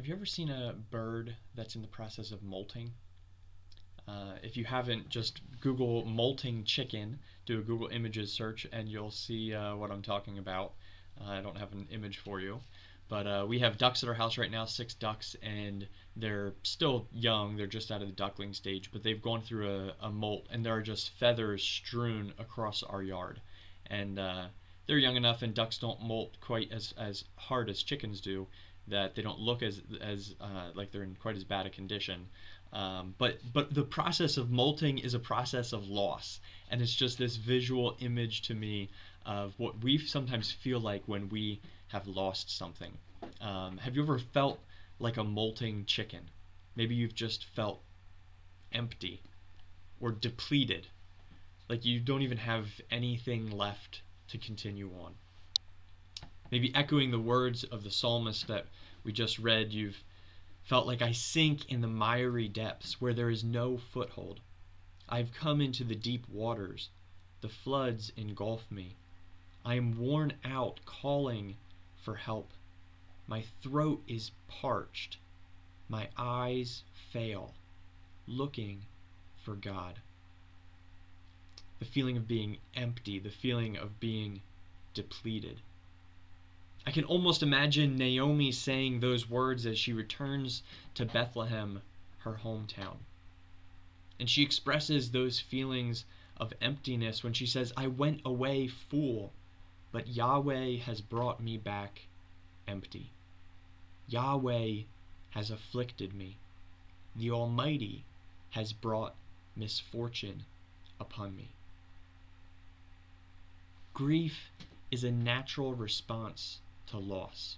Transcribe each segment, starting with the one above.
Have you ever seen a bird that's in the process of molting? If you haven't, just Google molting chicken, do a Google Images search, and you'll see what I'm talking about. I don't have an image for you. But we have ducks at our house right now, 6 ducks, and they're still young. They're just out of the duckling stage, but they've gone through a molt, and there are just feathers strewn across our yard. And they're young enough, and ducks don't molt quite as hard as chickens do, that they don't look as like they're in quite as bad a condition. But the process of molting is a process of loss, and it's just this visual image to me of what we sometimes feel like when we have lost something. Have you ever felt like a molting chicken? Maybe you've just felt empty or depleted, like you don't even have anything left to continue on. Maybe echoing the words of the psalmist that we just read, you've felt like I sink in the miry depths where there is no foothold. I've come into the deep waters. The floods engulf me. I am worn out calling for help. My throat is parched. My eyes fail, looking for God. The feeling of being empty, the feeling of being depleted. I can almost imagine Naomi saying those words as she returns to Bethlehem, her hometown. And she expresses those feelings of emptiness when she says, I went away full, but Yahweh has brought me back empty. Yahweh has afflicted me. The Almighty has brought misfortune upon me. Grief is a natural response to loss.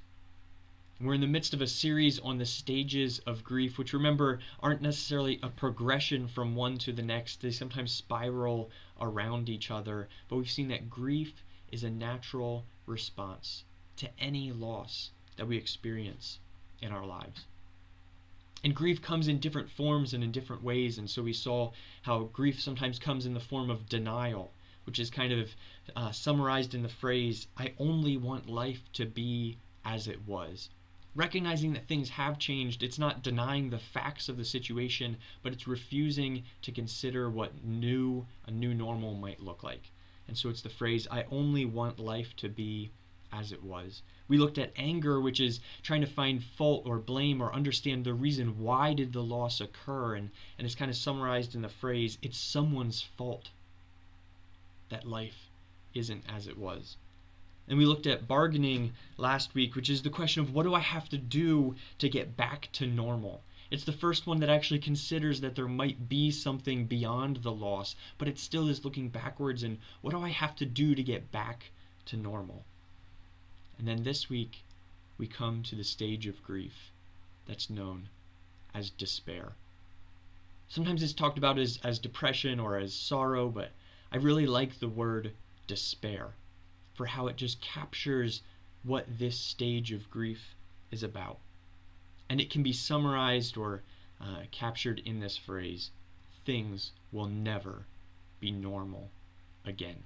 We're in the midst of a series on the stages of grief, which, remember, aren't necessarily a progression from one to the next. They sometimes spiral around each other, but we've seen that grief is a natural response to any loss that we experience in our lives. And grief comes in different forms and in different ways, and so we saw how grief sometimes comes in the form of denial, which is kind of summarized in the phrase, I only want life to be as it was. Recognizing that things have changed, it's not denying the facts of the situation, but it's refusing to consider what a new normal might look like. And so it's the phrase, I only want life to be as it was. We looked at anger, which is trying to find fault or blame or understand the reason why did the loss occur, and it's kind of summarized in the phrase, it's someone's fault that life isn't as it was. And we looked at bargaining last week, which is the question of what do I have to do to get back to normal? It's the first one that actually considers that there might be something beyond the loss, but it still is looking backwards and what do I have to do to get back to normal? And then this week, we come to the stage of grief that's known as despair. Sometimes it's talked about as depression or as sorrow, but I really like the word despair for how it just captures what this stage of grief is about. And it can be summarized or captured in this phrase, things will never be normal again.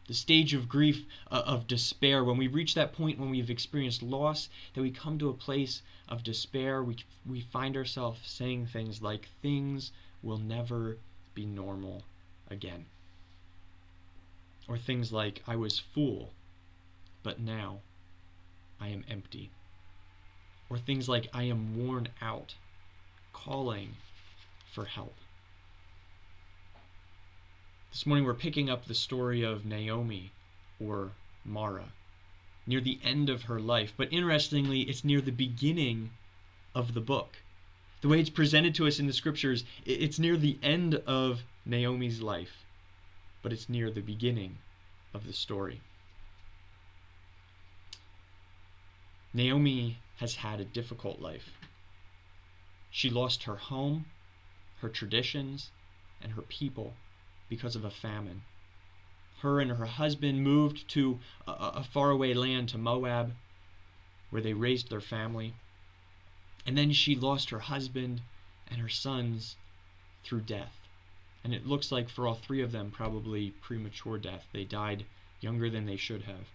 The stage of grief, of despair, when we reach that point when we've experienced loss, that we come to a place of despair, we find ourselves saying things like, things will never be normal again. Or things like, I was full, but now I am empty. Or things like, I am worn out, calling for help. This morning we're picking up the story of Naomi, or Mara, near the end of her life. But interestingly, it's near the beginning of the book. The way it's presented to us in the scriptures, it's near the end of Naomi's life, but it's near the beginning of the story. Naomi has had a difficult life. She lost her home, her traditions, and her people because of a famine. Her and her husband moved to a faraway land, to Moab, where they raised their family. And then she lost her husband and her sons through death. And it looks like for all three of them, probably premature death. They died younger than they should have.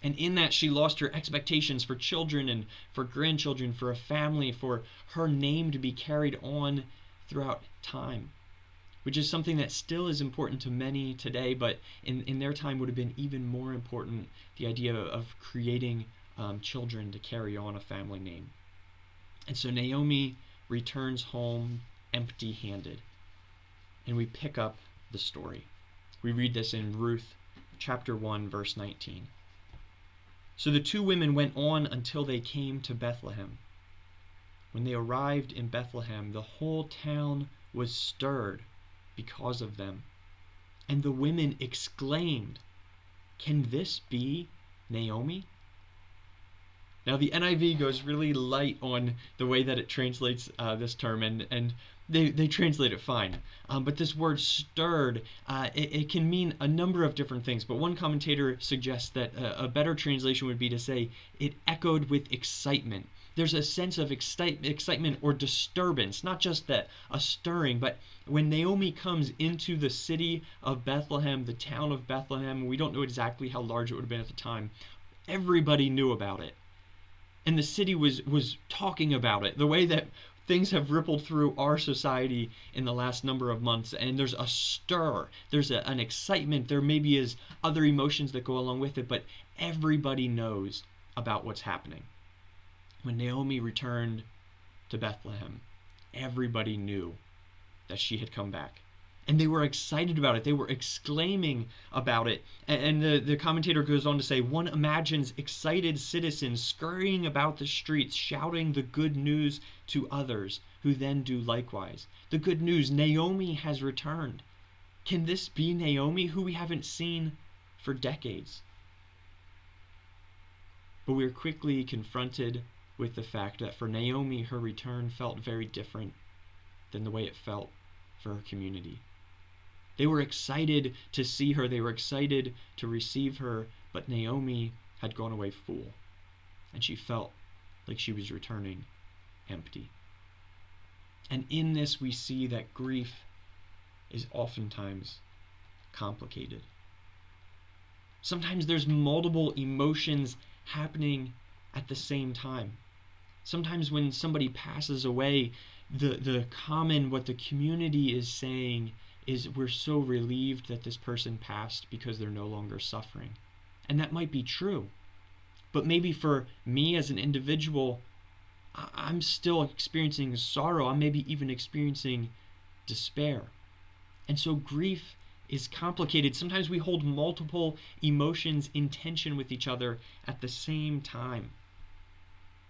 And in that, she lost her expectations for children and for grandchildren, for a family, for her name to be carried on throughout time, which is something that still is important to many today, but in their time would have been even more important, the idea of creating children to carry on a family name. And so Naomi returns home empty-handed. And we pick up the story. We read this in Ruth chapter 1, verse 19. So the two women went on until they came to Bethlehem. When they arrived in Bethlehem, the whole town was stirred because of them. And the women exclaimed, "Can this be Naomi?" Now the NIV goes really light on the way that it translates this term, and they translate it fine. But this word stirred, it can mean a number of different things. But one commentator suggests that a better translation would be to say it echoed with excitement. There's a sense of excitement or disturbance, not just that a stirring, but when Naomi comes into the city of Bethlehem, the town of Bethlehem, we don't know exactly how large it would have been at the time, everybody knew about it. And the city was talking about it, the way that things have rippled through our society in the last number of months. And there's a stir, there's an excitement, there maybe is other emotions that go along with it, but everybody knows about what's happening. When Naomi returned to Bethlehem, everybody knew that she had come back. And they were excited about it. They were exclaiming about it. And the commentator goes on to say, one imagines excited citizens scurrying about the streets, shouting the good news to others, who then do likewise. The good news, Naomi has returned. Can this be Naomi, who we haven't seen for decades? But we are quickly confronted with the fact that for Naomi, her return felt very different than the way it felt for her community. They were excited to see her. They were excited to receive her. But Naomi had gone away full. And she felt like she was returning empty. And in this we see that grief is oftentimes complicated. Sometimes there's multiple emotions happening at the same time. Sometimes when somebody passes away, the common, what the community is saying is we're so relieved that this person passed because they're no longer suffering. And that might be true. But maybe for me as an individual, I'm still experiencing sorrow. I'm maybe even experiencing despair. And so grief is complicated. Sometimes we hold multiple emotions in tension with each other at the same time.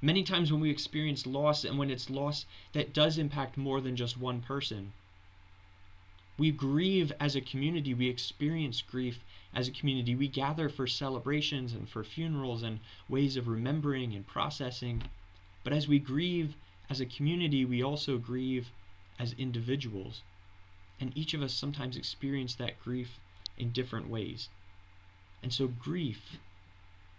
Many times when we experience loss, and when it's loss that does impact more than just one person, we grieve as a community. We experience grief as a community. We gather for celebrations and for funerals and ways of remembering and processing. But as we grieve as a community, we also grieve as individuals. And each of us sometimes experience that grief in different ways. And so grief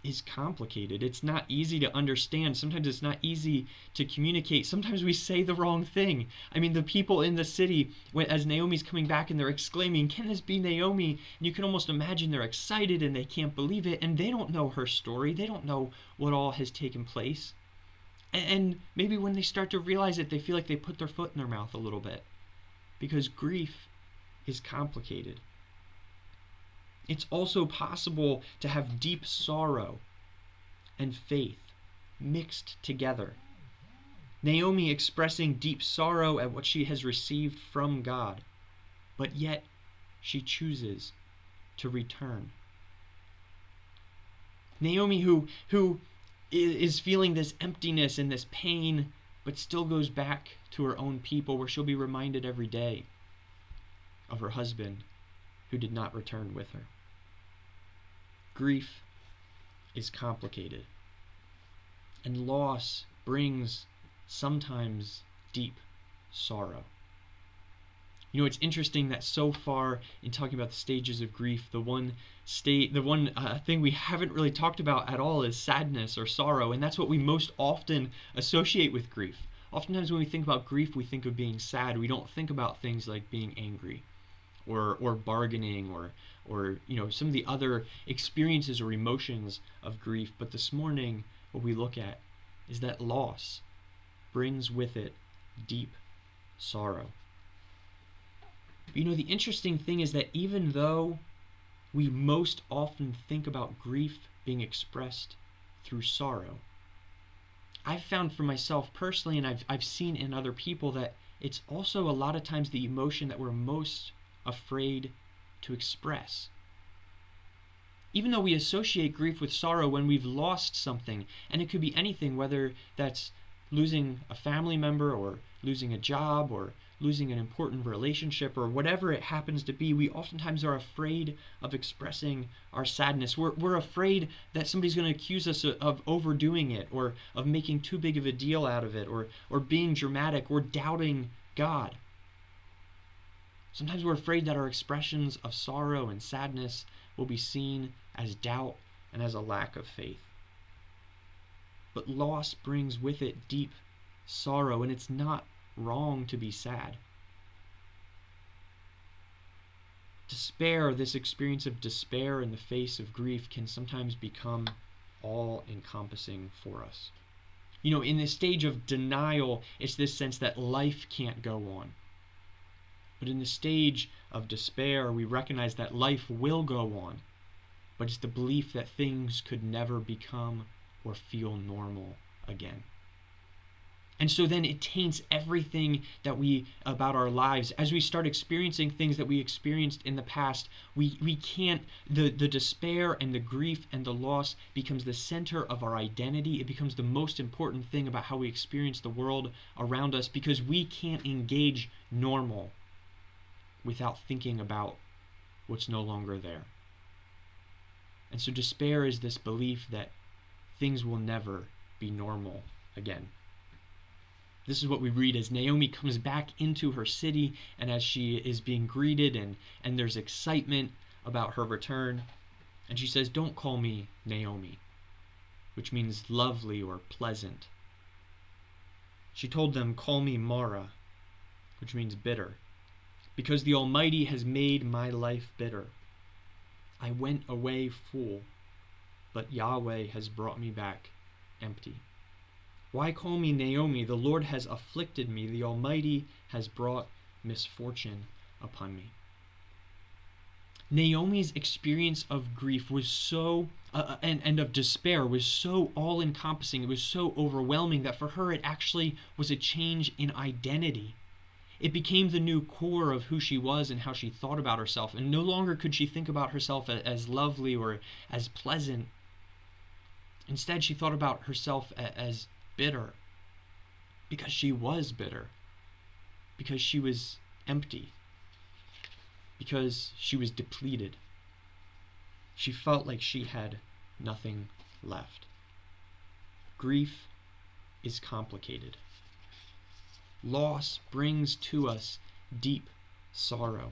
is complicated. It's not easy to understand. Sometimes it's not easy to communicate. Sometimes we say the wrong thing. I mean, the people in the city, as Naomi's coming back and they're exclaiming, "Can this be Naomi?" And you can almost imagine they're excited and they can't believe it, and they don't know her story. They don't know what all has taken place. And maybe when they start to realize it, they feel like they put their foot in their mouth a little bit, because grief is complicated. It's also possible to have deep sorrow and faith mixed together. Naomi expressing deep sorrow at what she has received from God, but yet she chooses to return. Naomi who is feeling this emptiness and this pain, but still goes back to her own people, where she'll be reminded every day of her husband who did not return with her. Grief is complicated, and loss brings sometimes deep sorrow. You know, it's interesting that so far in talking about the stages of grief, the one thing we haven't really talked about at all is sadness or sorrow, and that's what we most often associate with grief. Oftentimes when we think about grief, we think of being sad. We don't think about things like being angry or bargaining or some of the other experiences or emotions of grief. But this morning, what we look at is that loss brings with it deep sorrow. The interesting thing is that even though we most often think about grief being expressed through sorrow, I've found for myself personally, and I've seen in other people, that it's also a lot of times the emotion that we're most afraid to express. Even though we associate grief with sorrow when we've lost something, and it could be anything, whether that's losing a family member or losing a job or losing an important relationship or whatever it happens to be, we oftentimes are afraid of expressing our sadness. We're afraid that somebody's going to accuse us of overdoing it, or of making too big of a deal out of it, or being dramatic, or doubting God. Sometimes we're afraid that our expressions of sorrow and sadness will be seen as doubt and as a lack of faith. But loss brings with it deep sorrow, and it's not wrong to be sad. Despair, this experience of despair in the face of grief, can sometimes become all-encompassing for us. In this stage of denial, it's this sense that life can't go on. But in the stage of despair, we recognize that life will go on, but it's the belief that things could never become or feel normal again. And so then it taints everything about our lives. As we start experiencing things that we experienced in the past, we can't, the despair and the grief and the loss becomes the center of our identity. It becomes the most important thing about how we experience the world around us, because we can't engage normal without thinking about what's no longer there. And so despair is this belief that things will never be normal again. This is what we read as Naomi comes back into her city, and as she is being greeted and there's excitement about her return. And she says, "Don't call me Naomi," which means lovely or pleasant. She told them, "Call me Mara," which means bitter, because the Almighty has made my life bitter. I went away full, but Yahweh has brought me back empty. Why call me Naomi? The Lord has afflicted me. The Almighty has brought misfortune upon me. Naomi's experience of grief was so, and of despair was so all-encompassing, it was so overwhelming, that for her it actually was a change in identity. It became the new core of who she was and how she thought about herself, and no longer could she think about herself as lovely or as pleasant. Instead, she thought about herself as bitter, because she was bitter, because she was empty, because she was depleted. She felt like she had nothing left. Grief is complicated. Loss brings to us deep sorrow.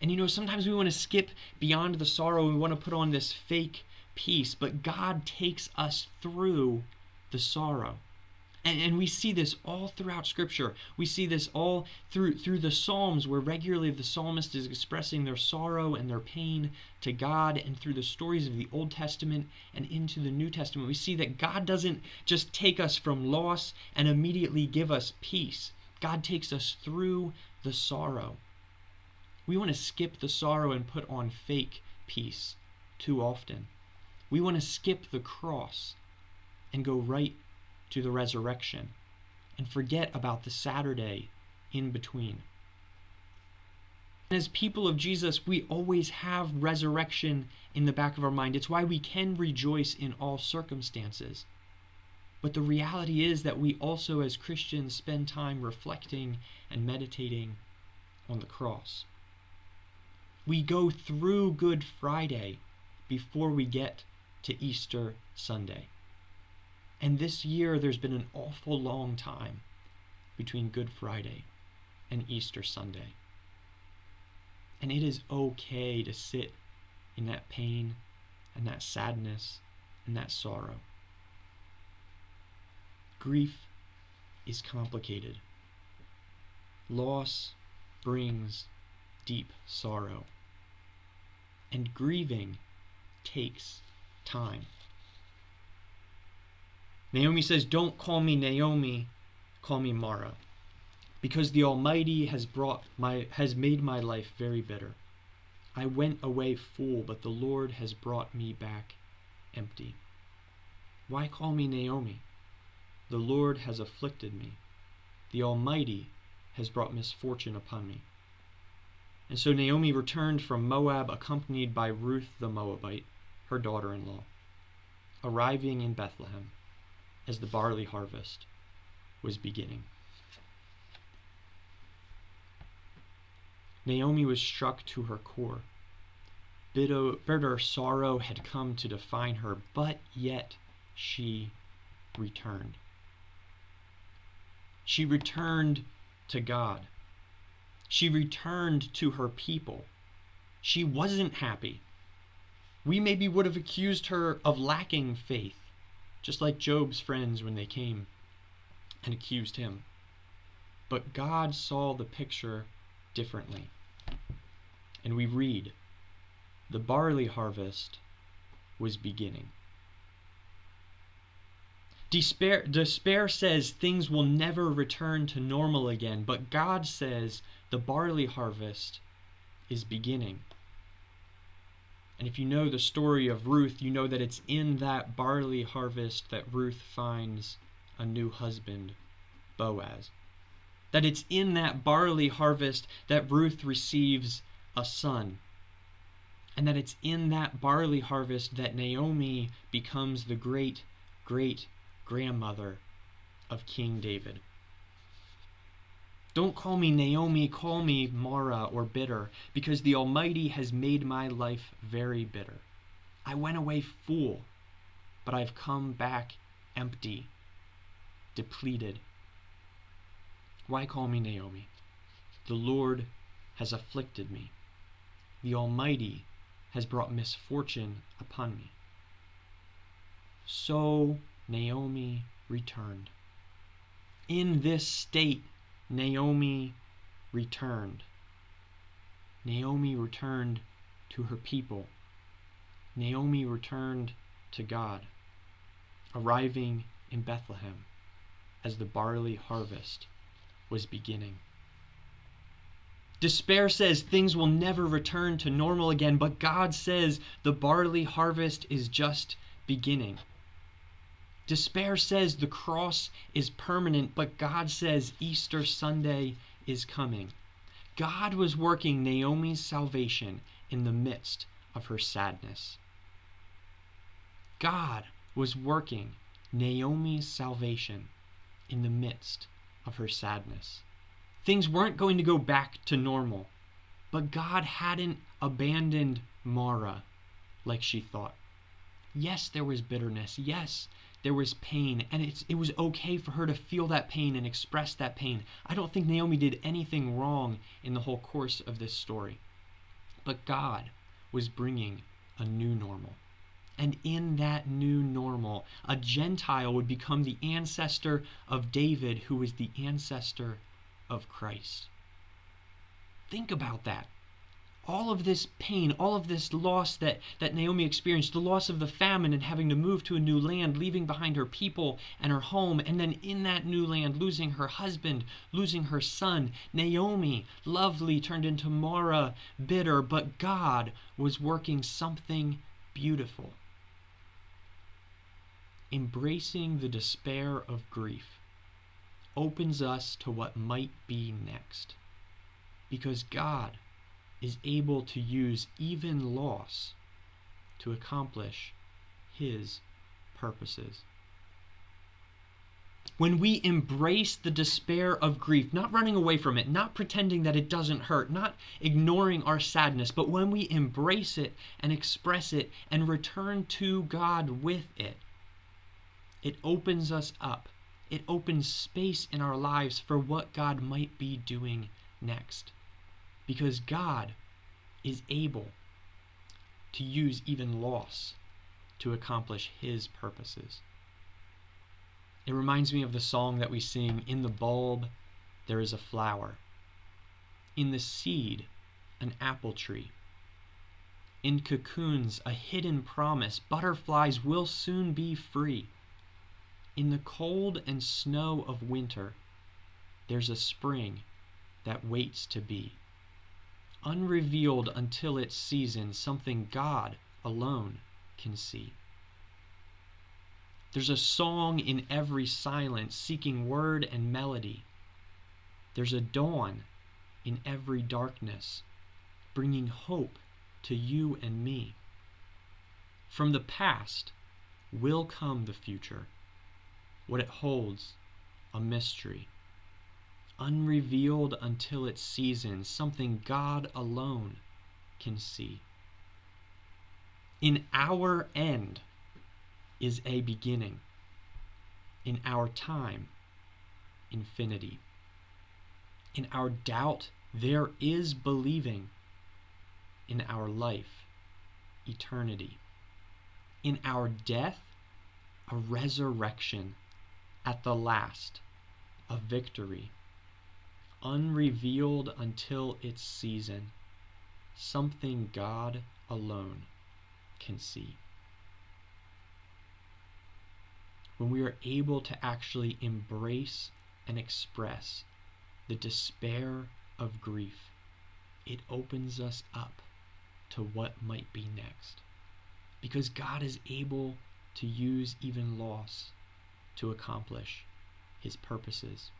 And sometimes we want to skip beyond the sorrow. We want to put on this fake peace, but God takes us through the sorrow. And we see this all throughout Scripture. We see this all through the Psalms, where regularly the psalmist is expressing their sorrow and their pain to God, and through the stories of the Old Testament and into the New Testament. We see that God doesn't just take us from loss and immediately give us peace. God takes us through the sorrow. We want to skip the sorrow and put on fake peace too often. We want to skip the cross and go right to the resurrection and forget about the Saturday in between. As people of Jesus, we always have resurrection in the back of our mind. It's why we can rejoice in all circumstances. But the reality is that we also, as Christians, spend time reflecting and meditating on the cross. We go through Good Friday before we get to Easter Sunday. And this year, there's been an awful long time between Good Friday and Easter Sunday. And it is okay to sit in that pain and that sadness and that sorrow. Grief is complicated. Loss brings deep sorrow. And grieving takes time. Naomi says, "Don't call me Naomi, call me Mara, because the Almighty has made my life very bitter. I went away full, but the Lord has brought me back empty. Why call me Naomi? The Lord has afflicted me. The Almighty has brought misfortune upon me." And so Naomi returned from Moab, accompanied by Ruth the Moabite, her daughter-in-law, arriving in Bethlehem as the barley harvest was beginning. Naomi was struck to her core. Bitter sorrow had come to define her, but yet she returned. She returned to God. She returned to her people. She wasn't happy. We maybe would have accused her of lacking faith, just like Job's friends when they came and accused him. But God saw the picture differently. And we read, the barley harvest was beginning. Despair says things will never return to normal again, but God says the barley harvest is beginning. And if you know the story of Ruth, you know that it's in that barley harvest that Ruth finds a new husband, Boaz. That it's in that barley harvest that Ruth receives a son. And that it's in that barley harvest that Naomi becomes the great-great-grandmother of King David. Don't call me Naomi, call me Mara or bitter, because the Almighty has made my life very bitter. I went away full, but I've come back empty, depleted. Why call me Naomi? The Lord has afflicted me. The Almighty has brought misfortune upon me. So Naomi returned. In this state, Naomi returned. Naomi returned to her people. Naomi returned to God, arriving in Bethlehem as the barley harvest was beginning. Despair says things will never return to normal again, but God says the barley harvest is just beginning. Despair says the cross is permanent, but God says Easter Sunday is coming. God was working Naomi's salvation in the midst of her sadness. God was working Naomi's salvation in the midst of her sadness. Things weren't going to go back to normal, but God hadn't abandoned Mara like she thought. Yes, there was bitterness. Yes, there was pain, and it was okay for her to feel that pain and express that pain. I don't think Naomi did anything wrong in the whole course of this story. But God was bringing a new normal. And in that new normal, a Gentile would become the ancestor of David, who was the ancestor of Christ. Think about that. All of this pain, all of this loss that Naomi experienced, the loss of the famine and having to move to a new land, leaving behind her people and her home, and then in that new land, losing her husband, losing her son. Naomi, lovely, turned into Mara, bitter, but God was working something beautiful. Embracing the despair of grief opens us to what might be next, because God is able to use even loss to accomplish His purposes. When we embrace the despair of grief, not running away from it, not pretending that it doesn't hurt, not ignoring our sadness, but when we embrace it and express it and return to God with it, it opens us up. It opens space in our lives for what God might be doing next. Because God is able to use even loss to accomplish His purposes. It reminds me of the song that we sing, "In the bulb there is a flower. In the seed an apple tree. In cocoons, a hidden promise, butterflies will soon be free. In the cold and snow of winter, there's a spring that waits to be. Unrevealed until its season, something God alone can see. There's a song in every silence, seeking word and melody. There's a dawn in every darkness, bringing hope to you and me. From the past will come the future, what it holds, a mystery. Unrevealed until its season, something God alone can see. In our end is a beginning. In our time, infinity. In our doubt, there is believing. In our life, eternity. In our death, a resurrection. At the last, a victory. Unrevealed until its season, something God alone can see. When we are able to actually embrace and express the despair of grief, it opens us up to what might be next. Because God is able to use even loss to accomplish his purposes.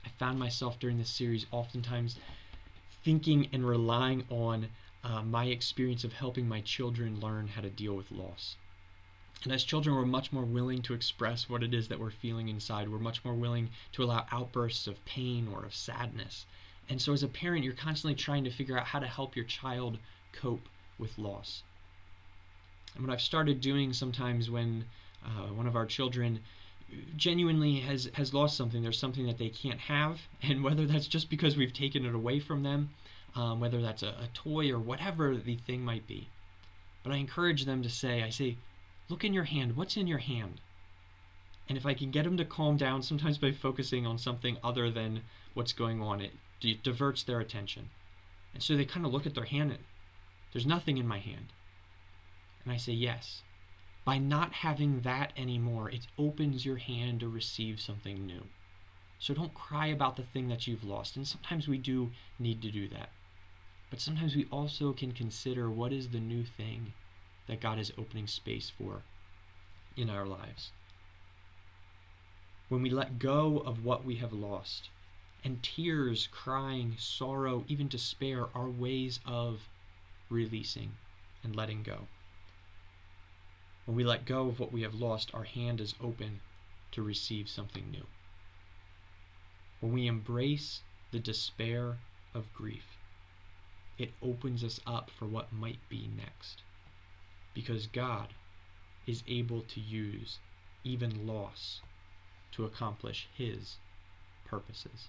I found myself during this series oftentimes thinking and relying on my experience of helping my children learn how to deal with loss. And as children, we're much more willing to express what it is that we're feeling inside. We're much more willing to allow outbursts of pain or of sadness. And so as a parent, you're constantly trying to figure out how to help your child cope with loss. And what I've started doing sometimes when one of our children genuinely has lost something, there's something that they can't have, and whether that's just because we've taken it away from them, whether that's a toy or whatever the thing might be. But I encourage them to I say, look in your hand, what's in your hand? And if I can get them to calm down, sometimes by focusing on something other than what's going on, it diverts their attention. And so they kind of look at their hand and there's nothing in my hand. And I say, yes. By not having that anymore, it opens your hand to receive something new. So don't cry about the thing that you've lost. And sometimes we do need to do that. But sometimes we also can consider what is the new thing that God is opening space for in our lives. When we let go of what we have lost, and tears, crying, sorrow, even despair are ways of releasing and letting go. When we let go of what we have lost, our hand is open to receive something new. When we embrace the despair of grief, it opens us up for what might be next. Because God is able to use even loss to accomplish his purposes.